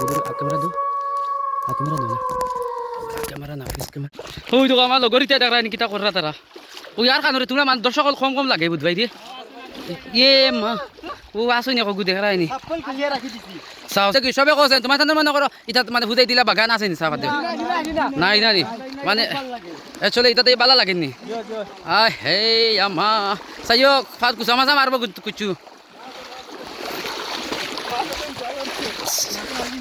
Camera দো camera দো camera না প্লিজ ক্যামেরা ওই তো আমার লগর ইটা দেখা নি কিতা কররা তারা ও ইয়ার কানরে তোমরা মান দর্শক কম কম লাগে বুঝবাই দিয়ে ইয়ে মা ও আসুনি কগু দেখা রাইনি সকল ক্লিয়ার রাখি দিছি চাও কি সবে কৈছে তোমার তান মনে করো ইটা মানে বুঝাই দিলা বাগান আছে নি চাপাতে নাই নাই মানে একচুয়ালি ইটাতে বালা লাগেনি আয় হে আমা সাইয়ক ফাত কুসা মাসা মারবো কুচু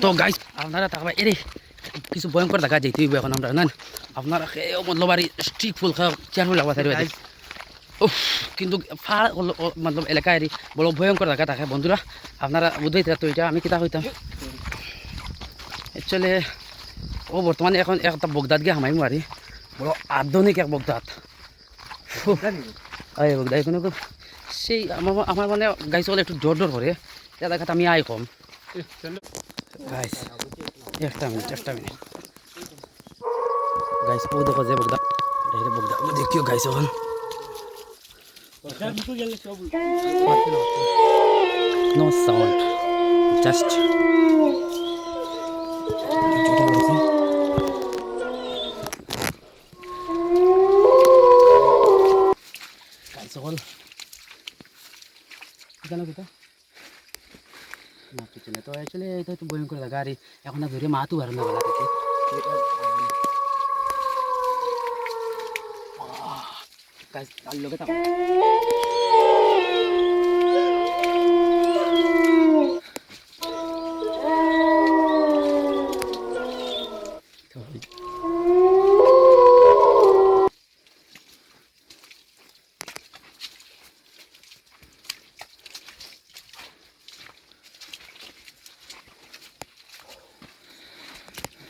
তো গাইস আপনারা তাকবা এরে কিছু ভয়ঙ্কর দেখা যাইতে এখন আমরা না আপনারা মতলব আর স্ট্রিক ফুল খাওয়া চেয়ারফুল লাগবা থাকবে উফ কিন্তু মতলব এলাকায় বড় ভয়ঙ্কর দেখা থাকে বন্ধুরা আপনারা বুঝতেই তো এটা আমি কিতা হইতাম একচুয়ালি ও বর্তমানে এখন একটা বগদাত গিয়ে হামাই মারি বড় আধুনিক এক বগদাত এই বগদাত কোনো সেই আমার মানে গাইছ হলে একটু জোর জোর করে এটা দেখাতে আমি আই কম গাইস একটা মিনিট গাইস ও দেখো যে বগদা এটা বগদা ও দেখিও গাইস এখন নো সাউন্ড জাস্ট গাইস হল কেন কথা না কিছু না তো অ্যাকচুয়ালি এটা তো ভয়ঙ্কর জায়গা আর এখন ধরে মাতু আর না বলা থেকে গাইস আর লগে তা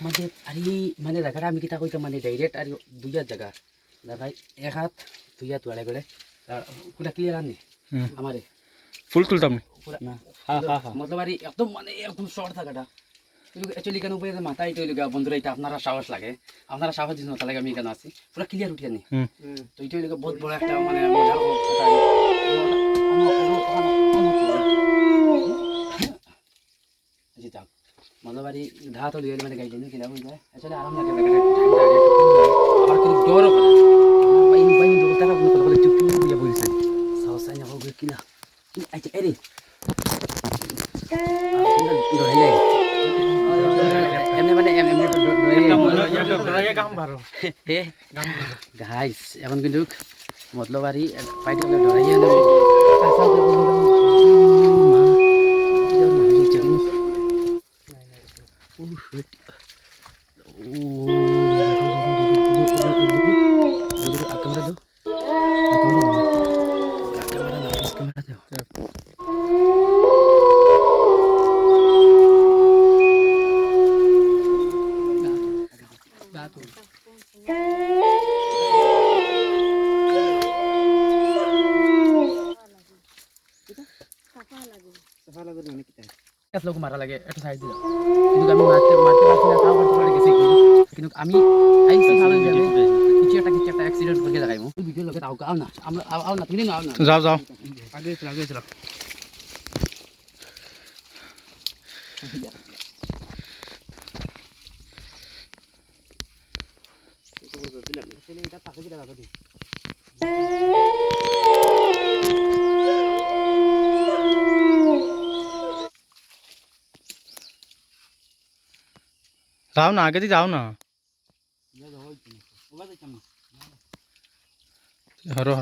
মানে আরে মানে জায়গাটা আমি কিতা কইতাম মানে ডাইরেক্ট আর দুইটা জায়গা দেখাই এক হাত দুই হাত ওয়ালে করে পুরা ক্লিয়ার আনি আমারে ফুল তুলতাম না মতলব আর একদম মানে একদম শর্ট থাকাটা কিন্তু অ্যাকচুয়ালি কেন উপরে মাথা এটা হইল বন্ধুরা এটা আপনারা সাহস লাগে আপনারা সাহস দিন তাহলে আমি কেন আছি পুরা ক্লিয়ার উঠে আনি তো এটা হইল বহুত বড় একটা মানে মজার কথা মতলবারি ঘাত হলে মানে গাইড কিনা বুঝ যায় আসলে আরাম লাগে আবার কিন্তু ডরও করে বাইন দৌড় তারা কোনো কথা বলে চুপ চুপ বুঝে বলছে সাহস আইনা হবে কিনা আচ্ছা এরে এমনি মানে গাইস এখন কিন্তু মতলবারি পাইতে গেলে ডরাইয়া লোক মারা লাগে একটু সাইড দিলাম কিন্তু আমি মারতে পারছি না তাও করতে পারে গেছে কিন্তু আমি আইসি ভালো যাবে কিছু একটা অ্যাক্সিডেন্ট করে লাগাইবো ভিডিও লগে তাও আও না আমরা আও না তুমি না আও না যাও আগে চলো যাও না আগে দিয়ে যাও না হরো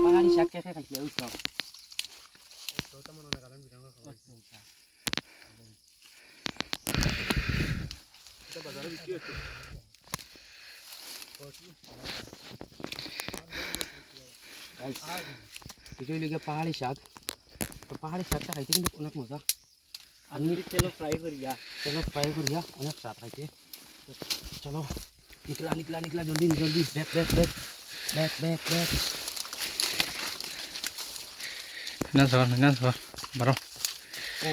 পাহাড়ি শাক খেয়ে খাইছি উৎসব পাহাড়ি শাক তো পাহাড়ি শাকটা খাইতে কিন্তু অনেক মজা আমি তেলো ফ্রাই করিয়া অনেক স্বাদ খাইতে চলো নিকলা জলদি ব্যাক না ধর বারো ও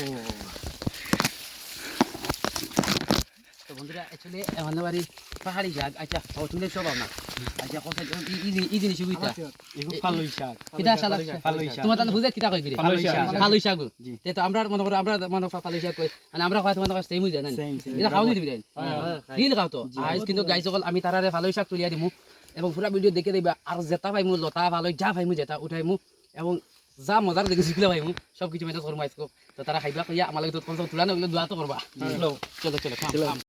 বন্ধুরা অ্যাকচুয়ালি আমাদের বাড়ি পাহাড়ি শাক আচ্ছা ও তুমি সব না আচ্ছা কথা এই জিনিস বুঝতা পালই শাক কিটা শালা পালই শাক তোমার তাহলে বুঝে কিটা কই গিরে পালই শাক। পালই শাক জি। তে তো আমরা মনে করো আমরা মনে করো পালই শাক কই মানে আমরা খাওয়া তোমাদের কাছে বুঝা না Same, same. এটা খাওয়া দিবি দিল খাও তো আজ কিন্তু গাই সকল আমি তারারে পালই শাক তুলিয়া দিমু এবং পুরা ভিডিও দেখে দিবা আর যেটা পাইমু লতা পালই যা পাইমু যেটা উঠাইমু এবং যা মজার দেখে শিখলে পাইমু সব কিছু মেনে করবো আজকে তো তারা খাইবা কইয়া আমার লাগে তো তুলা না দোয়া তো করবা চলো চলো খাম